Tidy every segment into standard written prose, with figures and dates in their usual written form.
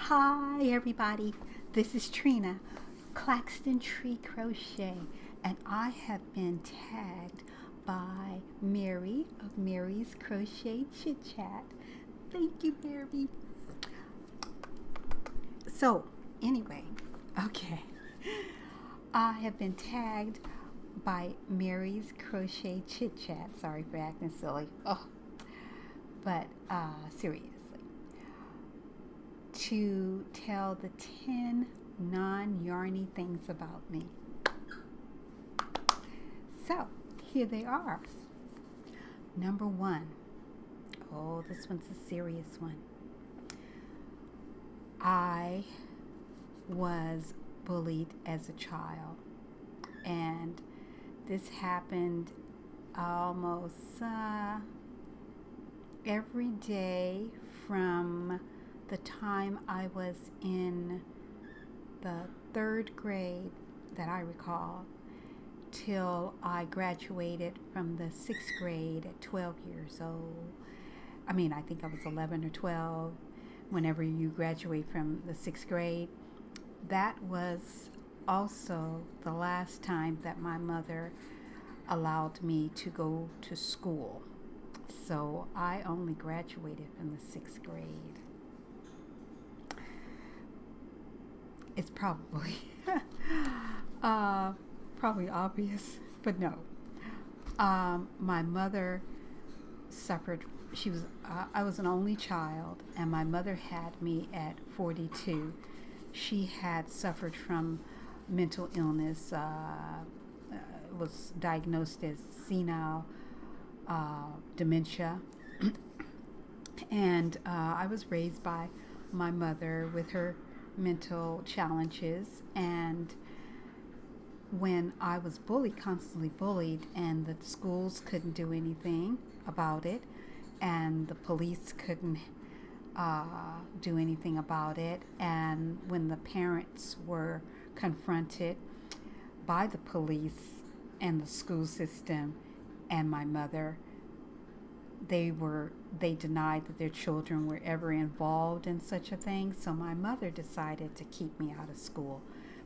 Hi everybody, this is Trina, Claxton Tree Crochet, and I have been tagged by Mary of Mary's Crochet Chit Chat. Thank you, Mary. So, anyway, okay, I have been tagged by Mary's Crochet Chit Chat. Sorry for acting silly. But seriously, to tell the 10 non-yarny things about me. So, here they are. Number 1. Oh, this one's a serious one. I was bullied as a child, and this happened almost every day from the time I was in the 3rd grade that I recall till I graduated from the 6th grade at 12 years old. I think I was 11 or 12 whenever you graduate from the 6th grade. That was also the last time that my mother allowed me to go to school. So I only graduated from the 6th grade. It's probably probably obvious, but no. My mother suffered. I was an only child, and my mother had me at 42. She had suffered from mental illness. Was diagnosed as senile dementia, and I was raised by my mother with her mental challenges. And when I was constantly bullied, and the schools couldn't do anything about it, and the police couldn't do anything about it, and when the parents were confronted by the police and the school system and my mother, they denied that their children were ever involved in such a thing. So my mother decided to keep me out of school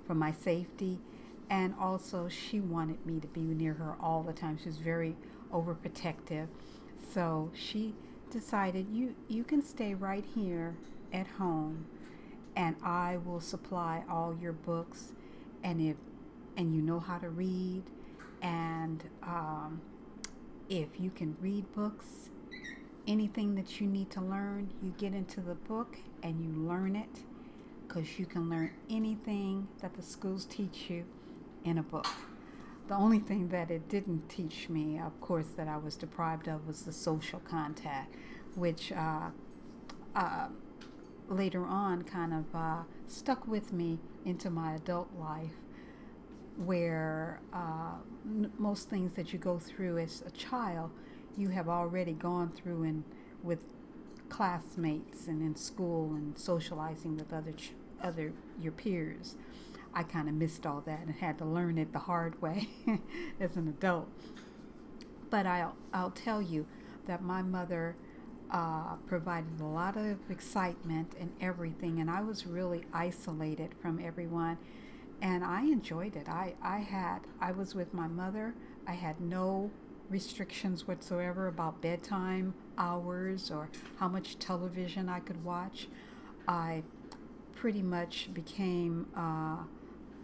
for my safety, and also she wanted me to be near her all the time. She was very overprotective. So she decided, you can stay right here at home, and I will supply all your books, and you know how to read, and if you can read books, anything that you need to learn, you get into the book and you learn it, because you can learn anything that the schools teach you in a book. The only thing that it didn't teach me, of course, that I was deprived of, was the social contact, which later on kind of stuck with me into my adult life, where most things that you go through as a child, you have already gone through and with classmates and in school and socializing with other your peers. I kind of missed all that and had to learn it the hard way as an adult. But I'll tell you that my mother provided a lot of excitement and everything, and I was really isolated from everyone, and I enjoyed it. I was with my mother. I had no restrictions whatsoever about bedtime hours or how much television I could watch. I pretty much became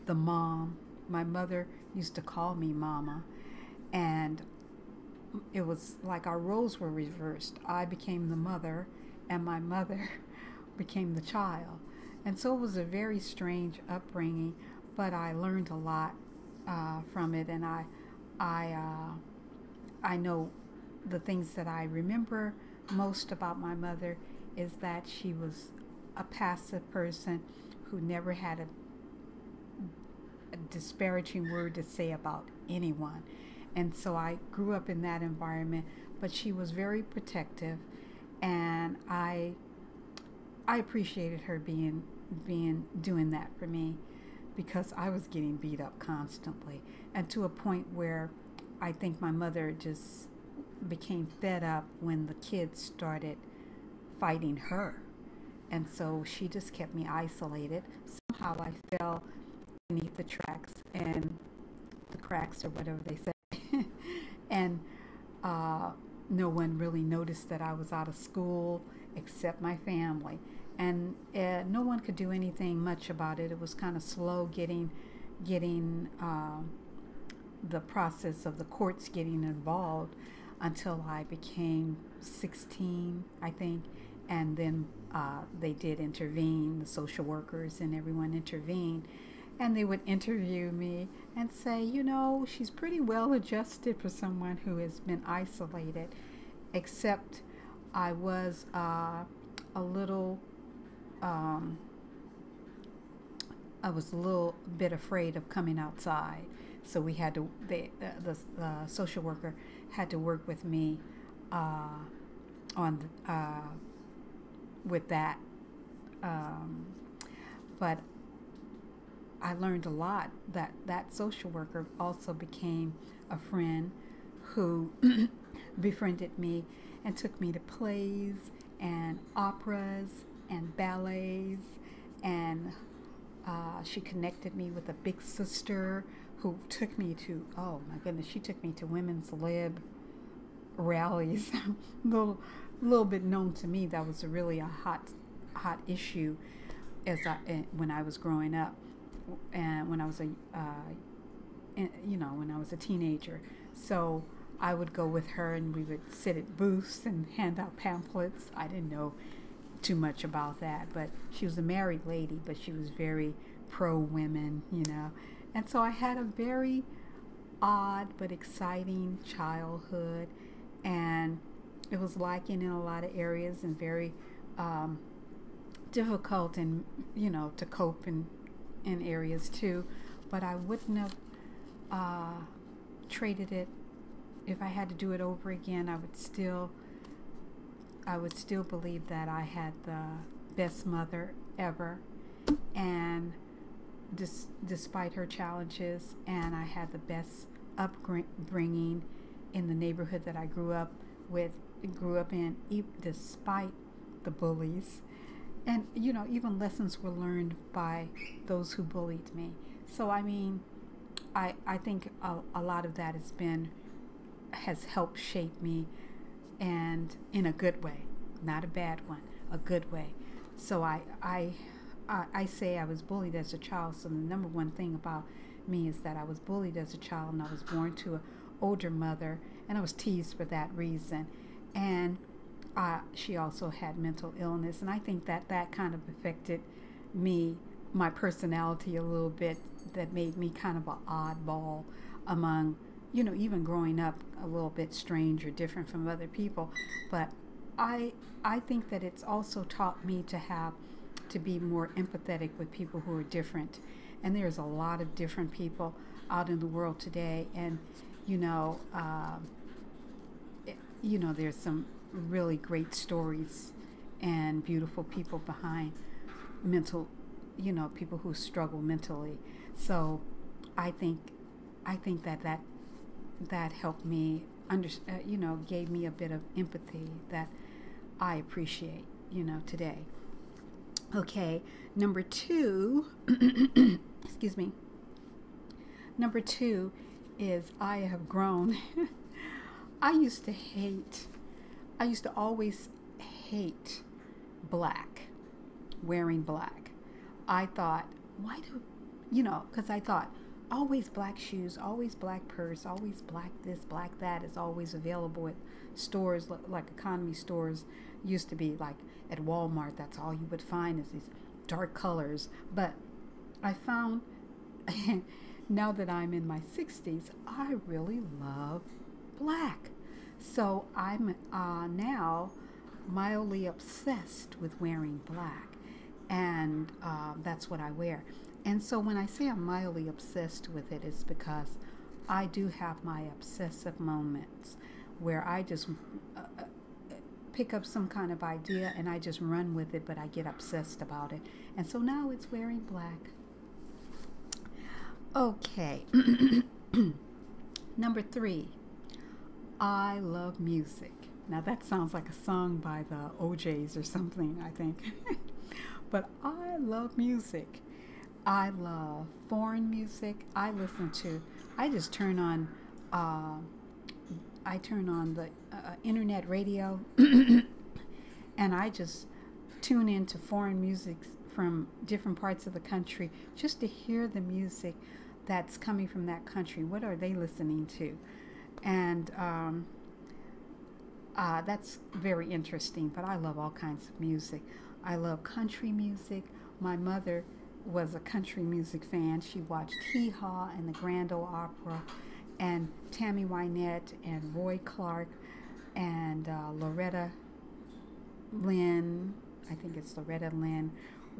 the mom. My mother used to call me Mama, and it was like our roles were reversed. I became the mother, and my mother became the child. And so it was a very strange upbringing, but I learned a lot from it, and I know the things that I remember most about my mother is that she was a passive person who never had a disparaging word to say about anyone. And so I grew up in that environment, but she was very protective, and I appreciated her doing that for me, because I was getting beat up constantly, and to a point where I think my mother just became fed up when the kids started fighting her. And so she just kept me isolated. Somehow I fell beneath the tracks and the cracks, or whatever they say. And no one really noticed that I was out of school except my family. And no one could do anything much about it. It was kind of slow getting the process of the courts getting involved until I became 16, I think. And then they did intervene, the social workers and everyone intervened. And they would interview me and say, you know, she's pretty well adjusted for someone who has been isolated, except I was a little bit afraid of coming outside. So we had to, the social worker had to work with me with that. But I learned a lot. That social worker also became a friend who befriended me and took me to plays and operas and ballets, and she connected me with a big sister who took me to, oh my goodness, she took me to women's lib rallies. little bit known to me, that was really a hot issue when I was growing up, and when I was when I was a teenager. So I would go with her, and we would sit at booths and hand out pamphlets. I didn't know too much about that, but she was a married lady, but she was very pro women, And so I had a very odd but exciting childhood, and it was lacking in a lot of areas and very difficult and to cope in areas too. But I wouldn't have traded it. If I had to do it over again, I would still believe that I had the best mother ever, and despite her challenges, and I had the best upbringing in the neighborhood that I grew up in, despite the bullies. And even lessons were learned by those who bullied me. So I mean, I think a lot of that has helped shape me, and in a good way, not a bad one, a good way. So I say I was bullied as a child. So the number one thing about me is that I was bullied as a child, and I was born to an older mother, and I was teased for that reason. And she also had mental illness, and I think that kind of affected me, my personality a little bit, that made me kind of an oddball among, even growing up a little bit strange or different from other people. But I think that it's also taught me to be more empathetic with people who are different. And there's a lot of different people out in the world today, and there's some really great stories and beautiful people behind people who struggle mentally. So I think that helped me gave me a bit of empathy that I appreciate, today. Okay, number 2, excuse me. Number 2 is I have grown. I used to always hate wearing black. I thought, because I thought, always black shoes, always black purse, always black this, black that is always available at stores, like economy stores used to be, like at Walmart. That's all you would find is these dark colors. But I found, now that I'm in my 60s, I really love black. So I'm now mildly obsessed with wearing black, and that's what I wear. And so when I say I'm mildly obsessed with it, it's because I do have my obsessive moments where I just pick up some kind of idea and I just run with it, but I get obsessed about it. And so now it's wearing black. Okay. Number 3, I love music. Now that sounds like a song by the OJs or something, I think. But I love music. I love foreign music. I just turn on, uh, I turn on the internet radio and I just tune into foreign music from different parts of the country just to hear the music that's coming from that country. What are they listening to? And that's very interesting, but I love all kinds of music. I love country music. My mother was a country music fan. She watched Hee Haw and the Grand Ole Opera, and Tammy Wynette and Roy Clark and Loretta Lynn, I think it's Loretta Lynn,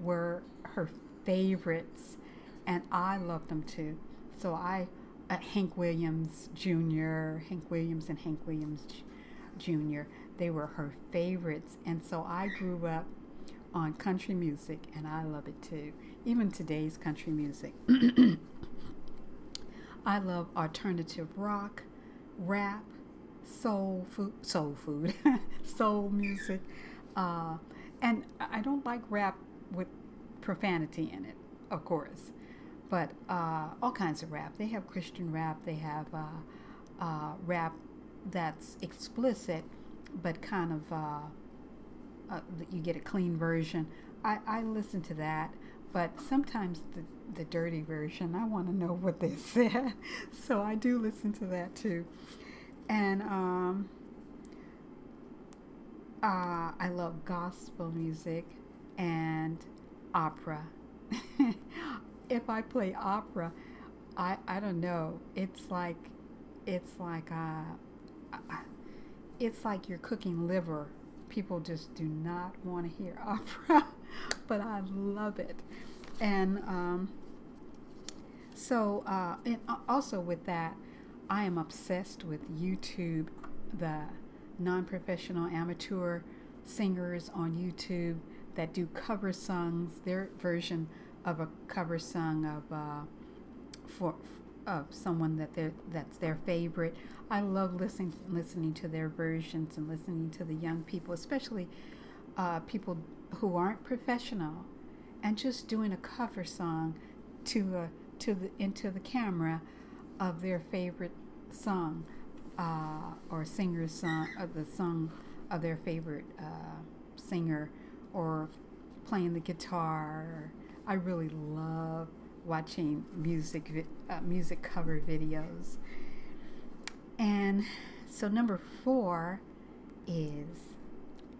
were her favorites, and I loved them too. So Hank Williams Jr., Hank Williams and Hank Williams Jr., they were her favorites, and so I grew up on country music, and I love it too. Even today's country music. I love alternative rock, rap, soul food, soul music, and I don't like rap with profanity in it, of course, but all kinds of rap. They have Christian rap. They have rap that's explicit, but kind of you get a clean version. I listen to that, but sometimes the dirty version, I want to know what they said, so I do listen to that too. And I love gospel music and opera. If I play opera, I don't know. It's like you're cooking liver. People just do not want to hear opera, but I love it. And and also with that, I am obsessed with YouTube, the non-professional amateur singers on YouTube that do cover songs, their version of a cover song of someone that's their favorite. I love listening to their versions and listening to the young people, especially people who aren't professional, and just doing a cover song into the camera of their favorite song or singer's song, of the song of their favorite singer, or playing the guitar. I really love watching music cover videos. And so number 4 is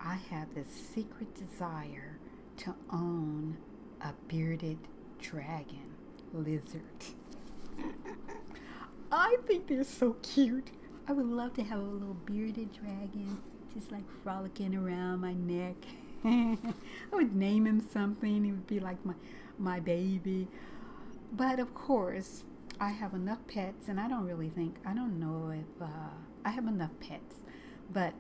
I have this secret desire to own a bearded dragon lizard. I think they're so cute. I would love to have a little bearded dragon just like frolicking around my neck. I would name him something. He would be like my baby. But of course, I have enough pets, and I don't know if I have enough pets, but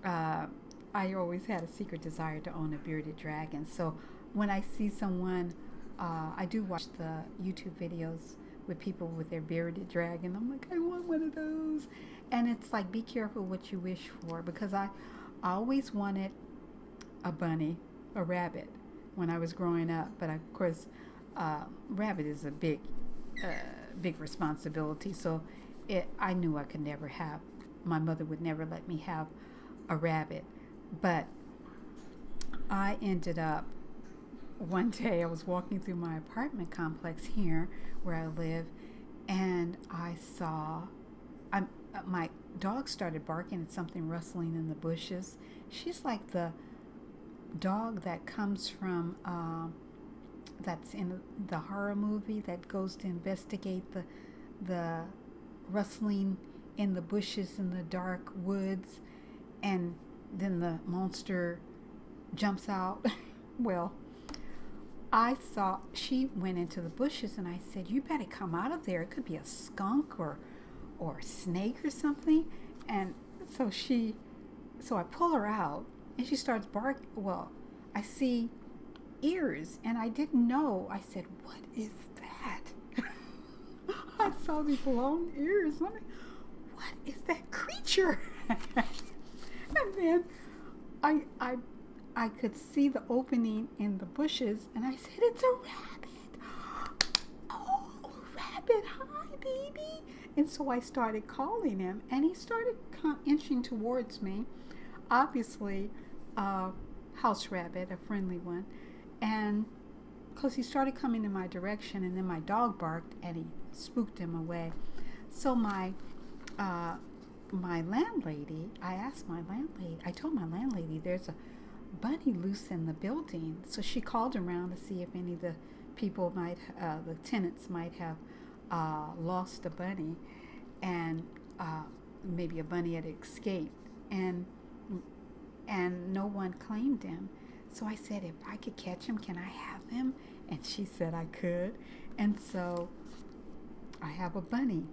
I always had a secret desire to own a bearded dragon. So when I see someone, I do watch the YouTube videos with people with their bearded dragon. I'm like, I want one of those. And it's like, be careful what you wish for, because I always wanted a bunny, a rabbit, when I was growing up. But of course, rabbit is a big responsibility. So I knew I could never have. My mother would never let me have a rabbit. But I ended up, one day I was walking through my apartment complex here where I live, and I saw my dog started barking at something rustling in the bushes. She's like the dog that comes from that's in the horror movie that goes to investigate the rustling in the bushes in the dark woods, and then the monster jumps out. Well, I saw she went into the bushes, and I said, you better come out of there. It could be a skunk or a snake or something. And so I pull her out, and she starts barking. Well, I see ears, and I didn't know. I said, what is that? I saw these long ears. I'm like, what is that creature? And then I could see the opening in the bushes, and I said, "It's a rabbit! Oh, rabbit, hi, baby!" And so I started calling him, and he started inching towards me. Obviously, a house rabbit, a friendly one, and because he started coming in my direction, and then my dog barked, and he spooked him away. So my landlady, I told my landlady there's a bunny loose in the building. So she called around to see if any of the people the tenants might have lost a bunny, and maybe a bunny had escaped, and no one claimed him. So I said, if I could catch him, can I have him? And she said I could, and so I have a bunny.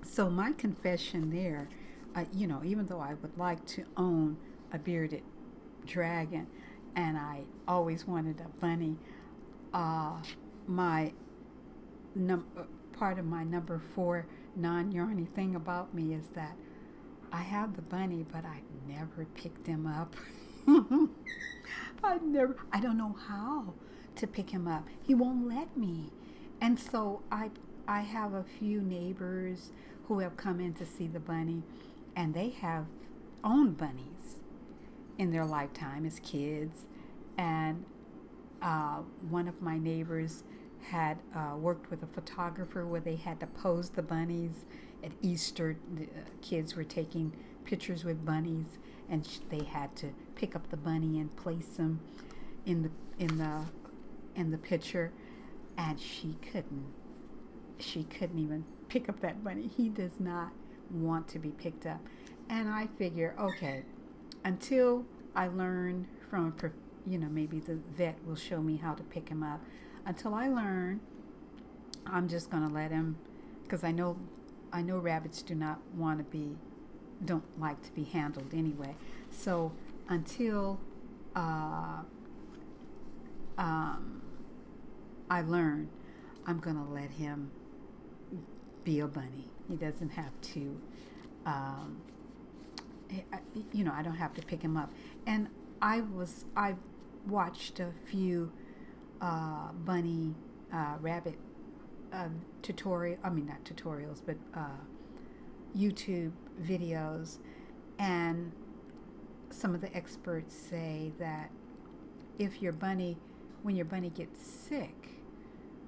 So my confession there, even though I would like to own a bearded dragon, and I always wanted a bunny, my part of my number 4 non-yarny thing about me is that I have the bunny, but I've never picked him up. I don't know how to pick him up. He won't let me. And so I have a few neighbors who have come in to see the bunny, and they have owned bunnies in their lifetime as kids. And one of my neighbors had worked with a photographer where they had to pose the bunnies at Easter. The kids were taking pictures with bunnies, and they had to pick up the bunny and place him in the picture, and she couldn't even pick up that bunny. He does not want to be picked up. And I figure, okay, until I learn from maybe the vet will show me how to pick him up. Until I learn, I'm just going to let him, because I know rabbits don't like to be handled anyway. So until I learn, I'm going to let him be a bunny. He doesn't have to, I don't have to pick him up. And I watched a few bunny, rabbit not tutorials, but YouTube videos, and some of the experts say that when your bunny gets sick,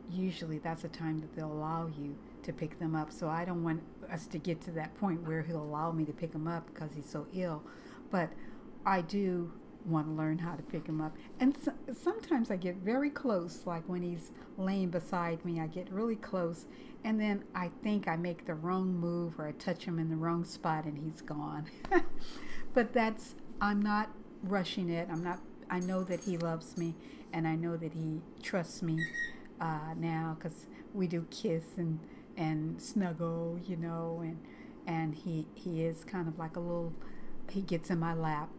usually that's a time that they'll allow you to pick them up. So I don't want us to get to that point where he'll allow me to pick him up because he's so ill, but I do want to learn how to pick him up. And sometimes I get very close, like when he's laying beside me, I get really close, and then I think I make the wrong move or I touch him in the wrong spot and he's gone. But I'm not rushing it. I know that he loves me, and I know that he trusts me now, because we do kiss and snuggle, and he is kind of like he gets in my lap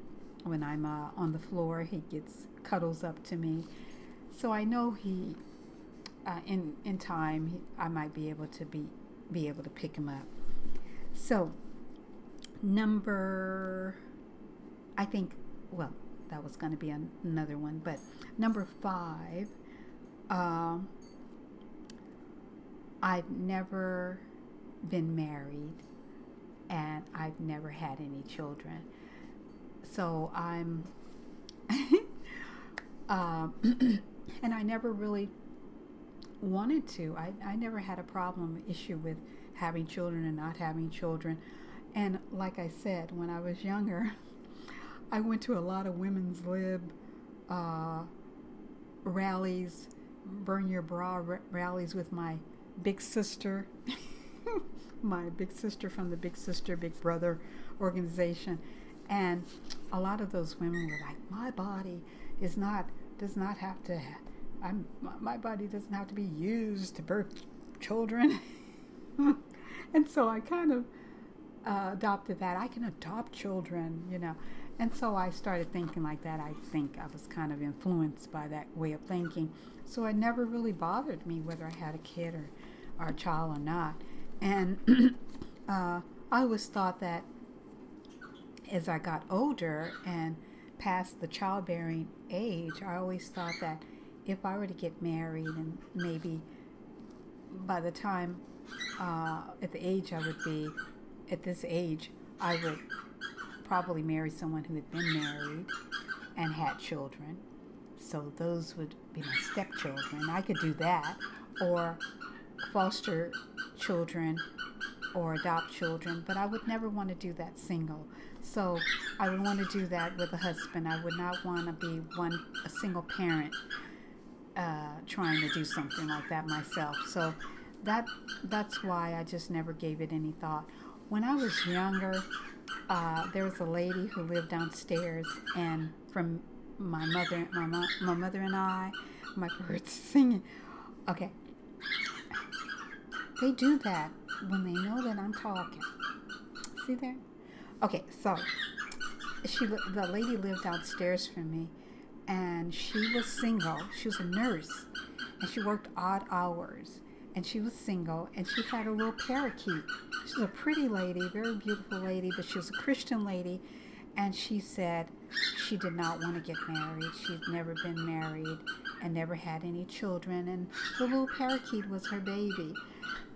when I'm on the floor. He cuddles up to me. So I know he, in time, I might be able to pick him up. So that was going to be another one, but number 5, I've never been married, and I've never had any children. So I'm, and I never really wanted to. I never had a issue with having children and not having children. And like I said, when I was younger, I went to a lot of women's lib rallies, burn your bra rallies with my big sister, my big sister from the Big Sister, Big Brother organization. And a lot of those women were like, my body my body doesn't have to be used to birth children. And so I kind of adopted that. I can adopt children, And so I started thinking like that. I think I was kind of influenced by that way of thinking. So it never really bothered me whether I had a kid or a child or not. And I always thought that as I got older and past the childbearing age, I always thought that if I were to get married, and maybe by the time, at the age I would be, at this age, I would probably marry someone who had been married and had children. So those would be my stepchildren. I could do that, or foster children or adopt children, but I would never want to do that single. So I would want to do that with a husband. I would not want to be a single parent trying to do something like that myself. So that's why I just never gave it any thought. When I was younger, there was a lady who lived downstairs, and from my mother and I, my birds singing. Okay, they do that when they know that I'm talking. See there? Okay, so the lady lived downstairs from me, and she was single. She was a nurse, and she worked odd hours, and she was single, and she had a little parakeet. She was a pretty lady, very beautiful lady, but she was a Christian lady, and she said she did not want to get married. She'd never been married and never had any children, and the little parakeet was her baby.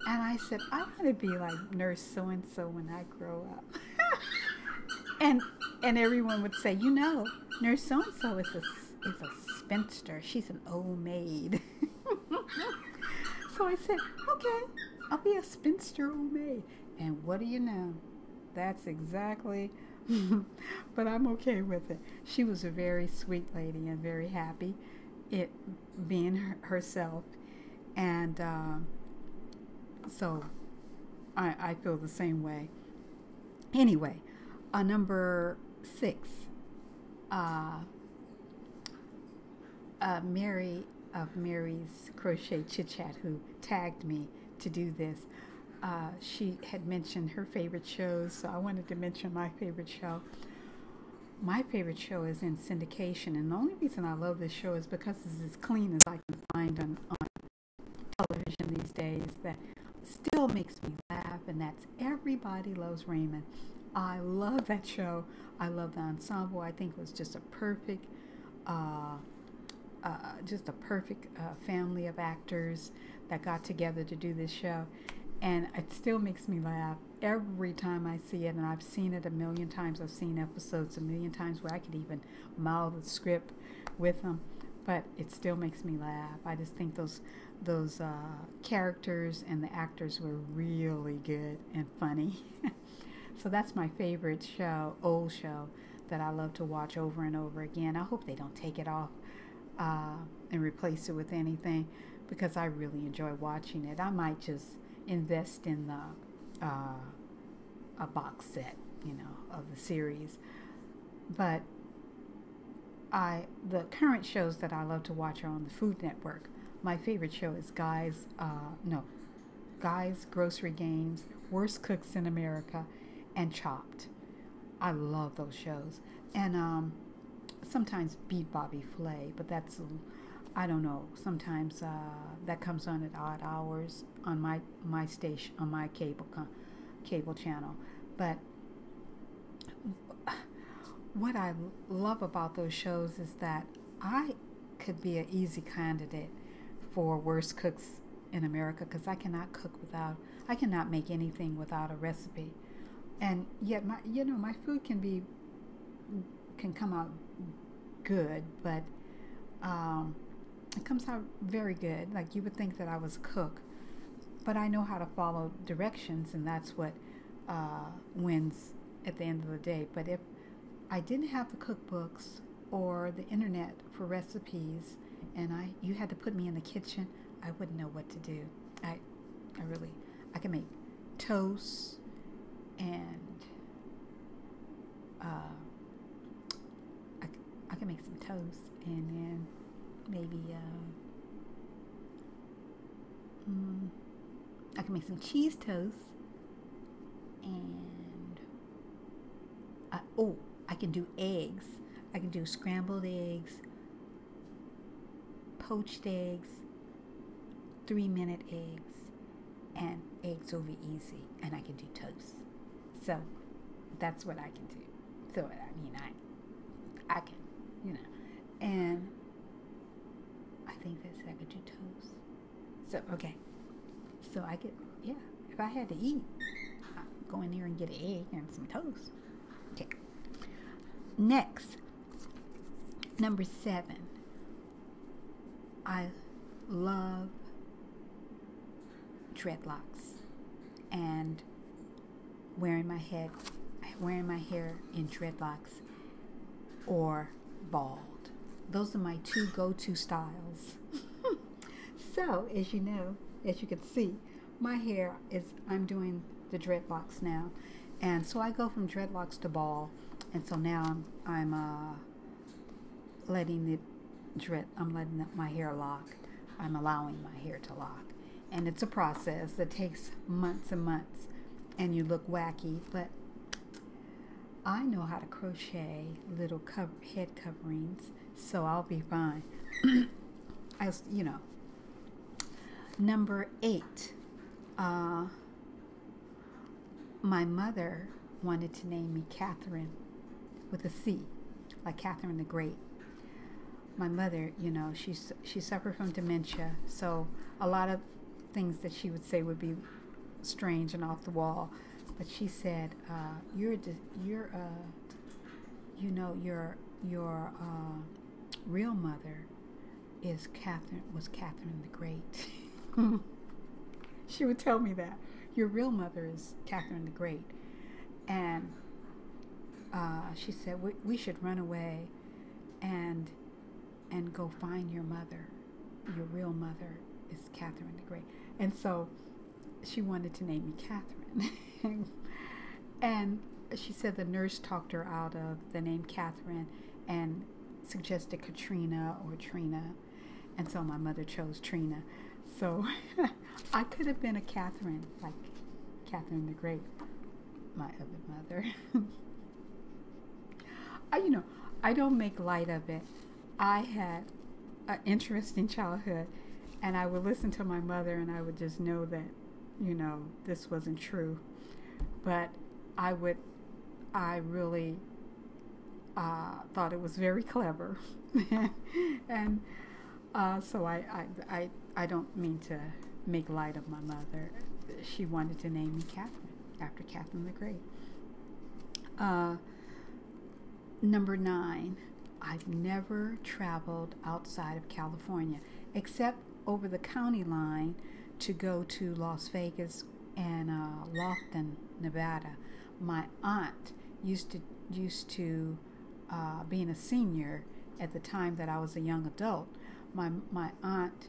And I said, I want to be like Nurse so-and-so when I grow up. and everyone would say, Nurse so-and-so is a spinster. She's an old maid. So I said, okay, I'll be a spinster old maid. And what do you know? That's exactly, but I'm okay with it. She was a very sweet lady and very happy being herself. And so I feel the same way. Anyway, number 6, Mary of Mary's Crochet Chit Chat, who tagged me to do this. She had mentioned her favorite shows, so I wanted to mention my favorite show. My favorite show is in syndication, and the only reason I love this show is because it's as clean as I can find on television these days, that still makes me laugh, and that's Everybody Loves Raymond. I love that show. I love the ensemble. I think it was just a perfect family of actors that got together to do this show, and it still makes me laugh every time I see it. And I've seen it a million times. I've seen episodes a million times where I could even mouth the script with them, but it still makes me laugh. I just think those characters and the actors were really good and funny. So that's my favorite show, old show, that I love to watch over and over again. I hope they don't take it off and replace it with anything, because I really enjoy watching it. I might just invest in a box set, of the series. But the current shows that I love to watch are on the Food Network. My favorite show is Guys Grocery Games, Worst Cooks in America, and Chopped. I love those shows. And sometimes Beat Bobby Flay, but that's, I don't know, sometimes that comes on at odd hours on my station, on my cable channel. But what I love about those shows is that I could be an easy candidate for Worst Cooks in America, because I cannot make anything without a recipe. And yet my food can come out good, but it comes out very good. Like, you would think that I was a cook, but I know how to follow directions, and that's what wins at the end of the day. But if I didn't have the cookbooks or the internet for recipes, and you had to put me in the kitchen, I wouldn't know what to do. I can make toast, and I can make some toast, and then maybe I can make some cheese toast, and I can do eggs. I can do scrambled eggs, poached eggs, 3-minute eggs, and eggs over easy, and I can do toast. So that's what I can do. So I can, you know. And I think that's I could do toast. So, okay. So I get, yeah, if I had to eat, I'd go in there and get an egg and some toast. Okay. Next, number 7. I love dreadlocks and wearing my hair in dreadlocks or bald. Those are my 2 go-to styles. So, as you know, as you can see, my hair I'm doing the dreadlocks now. And so I go from dreadlocks to bald. And so now I'm letting my hair lock. I'm allowing my hair to lock. And it's a process that takes months and months. And you look wacky, but I know how to crochet little head coverings, so I'll be fine. Number 8, my mother wanted to name me Catherine with a C, like Catherine the Great. My mother, she suffered from dementia, so a lot of things that she would say would be strange and off the wall. But she said, your real mother was Catherine the Great. She would tell me that. Your real mother is Catherine the Great. And she said, we should run away and go find your mother. Your real mother is Catherine the Great. And so she wanted to name me Catherine. And she said the nurse talked her out of the name Catherine and suggested Katrina or Trina. And so my mother chose Trina. So I could have been a Catherine, like Catherine the Great, my other mother. I don't make light of it. I had an interesting childhood, and I would listen to my mother, and I would just know that, this wasn't true. But I really thought it was very clever, and so I don't mean to make light of my mother. She wanted to name me Catherine after Catherine the Great. Number 9, I've never traveled outside of California except over the county line to go to Las Vegas and Lofton, Nevada. My aunt used to being a senior at the time that I was a young adult. My aunt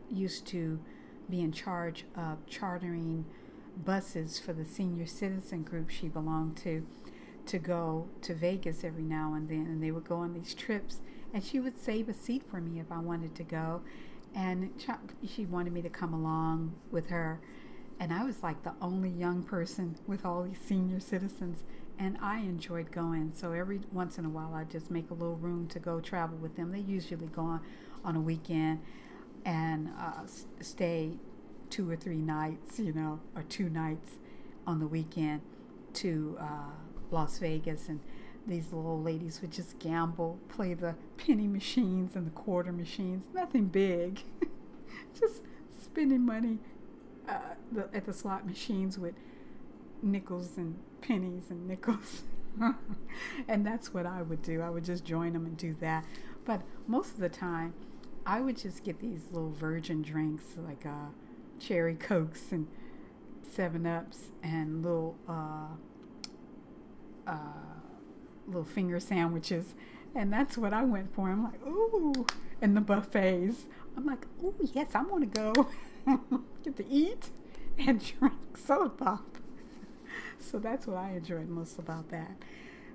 used to be in charge of chartering buses for the senior citizen group she belonged to go to Vegas every now and then, and they would go on these trips, and she would save a seat for me if I wanted to go, and she wanted me to come along with her. And I was like the only young person with all these senior citizens, and I enjoyed going. So every once in a while I'd just make a little room to go travel with them. They usually go on a weekend and stay 2 or 3 nights, or 2 nights on the weekend to Las Vegas. And these little ladies would just gamble, play the penny machines and the quarter machines, nothing big, just spending money at the slot machines with nickels and pennies and nickels. And that's what I would do. I would just join them and do that. But most of the time, I would just get these little virgin drinks like cherry Cokes and 7-Ups and little finger sandwiches. And that's what I went for. I'm like, ooh. And the buffets. I'm like, ooh, yes, I want to go. Get to eat and drink soda pop. So that's what I enjoyed most about that.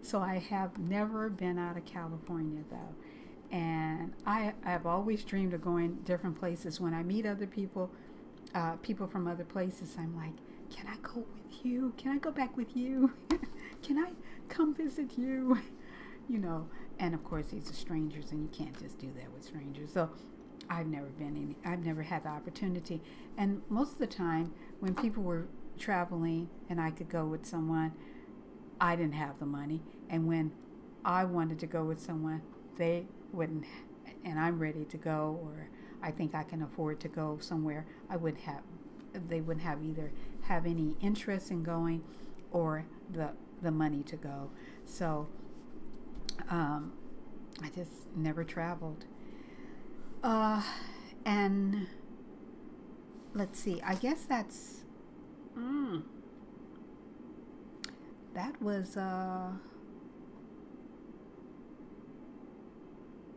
So I have never been out of California, though. And I've always dreamed of going different places. When I meet other people, people from other places, I'm like, can I go with you? Can I go back with you? Can I come visit you? And of course these are strangers, and you can't just do that with strangers. So I've never had the opportunity. And most of the time when people were traveling and I could go with someone, I didn't have the money. And when I wanted to go with someone, they wouldn't, and I'm ready to go, or I think I can afford to go somewhere, they wouldn't have either have any interest in going or the money to go. So I just never traveled. And let's see, I guess that was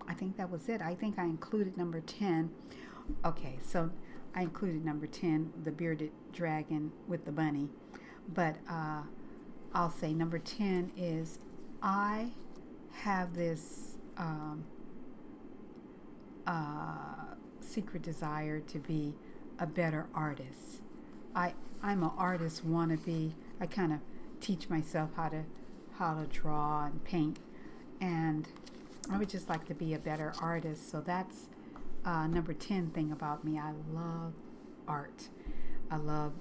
I think that was it. I think I included number 10. Okay, so I included number 10, the bearded dragon with the bunny. But I'll say number 10 is I have this secret desire to be a better artist. I'm an artist wannabe. I kind of teach myself how to draw and paint, and I would just like to be a better artist. So that's number 10 thing about me. I love art. I love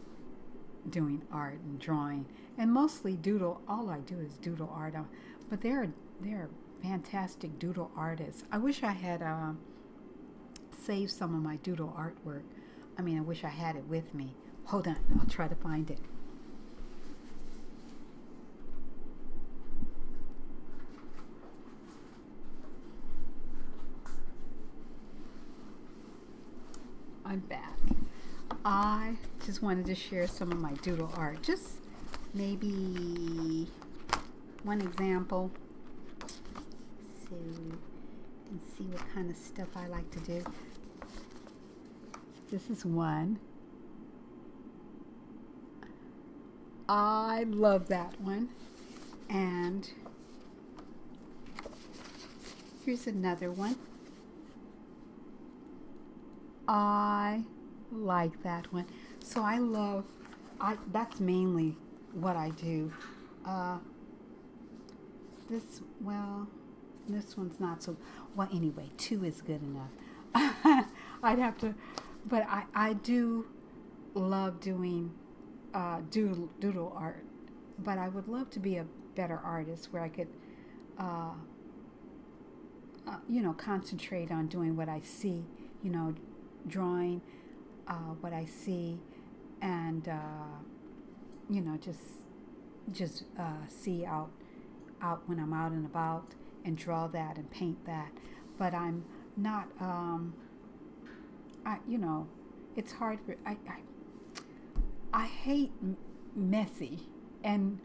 doing art and drawing, and mostly doodle. All I do is doodle art. But there are fantastic doodle artists. I wish I had saved some of my doodle artwork. I mean, I wish I had it with me. Hold on, I'll try to find it. I'm back. I just wanted to share some of my doodle art. Just maybe one example. So you can see what kind of stuff I like to do. This is one. I love that one. And here's another one. I like that one. So that's mainly what I do. This one's not so, well, anyway, 2 is good enough. I'd have to, but I do love doing doodle art, but I would love to be a better artist where I could, concentrate on doing what I see, drawing what I see, and just see out when I'm out and about, and draw that and paint that. But I'm not. It's hard for I hate messy. And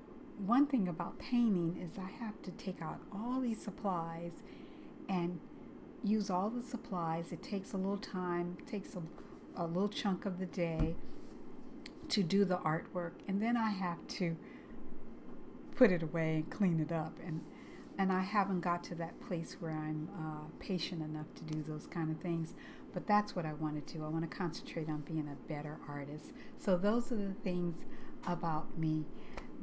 one thing about painting is I have to take out all these supplies and use all the supplies. It takes a little time, takes a little chunk of the day to do the artwork, and then I have to put it away and clean it up, and I haven't got to that place where I'm patient enough to do those kind of things. But that's what I want to do. I want to concentrate on being a better artist. So those are the things about me,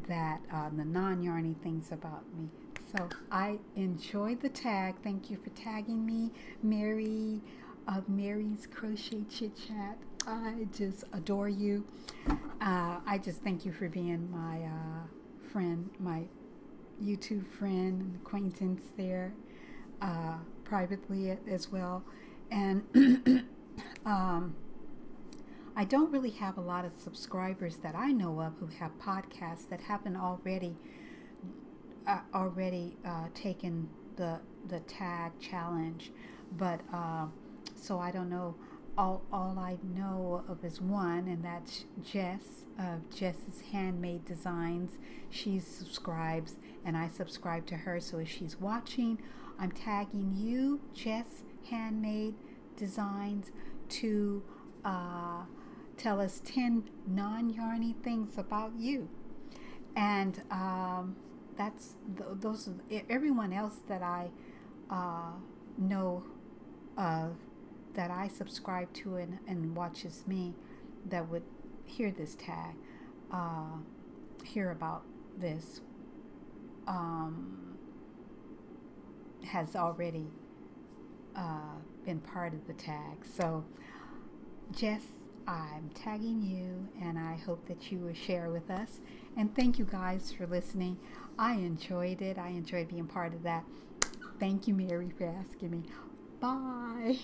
that the non-yarny things about me. So I enjoyed the tag. Thank you for tagging me, Mary of Mary's Crochet Chit Chat. I just adore you. I just thank you for being my friend, my YouTube friend and acquaintance there, privately as well. And I don't really have a lot of subscribers that I know of who have podcasts that haven't already taken the tag challenge. But so I don't know. All I know of is one, and that's Jess of Jess's Handmade Designs. She subscribes, and I subscribe to her. So if she's watching, I'm tagging you, Jess Handmade Designs, to tell us 10 non-yarny things about you. And that's those are everyone else that I know of, that I subscribe to and watches me, that would hear this tag, hear about this, has already been part of the tag. So Jess, I'm tagging you, and I hope that you will share with us. And thank you guys for listening. I enjoyed it. I enjoyed being part of that. Thank you, Mary, for asking me. Bye.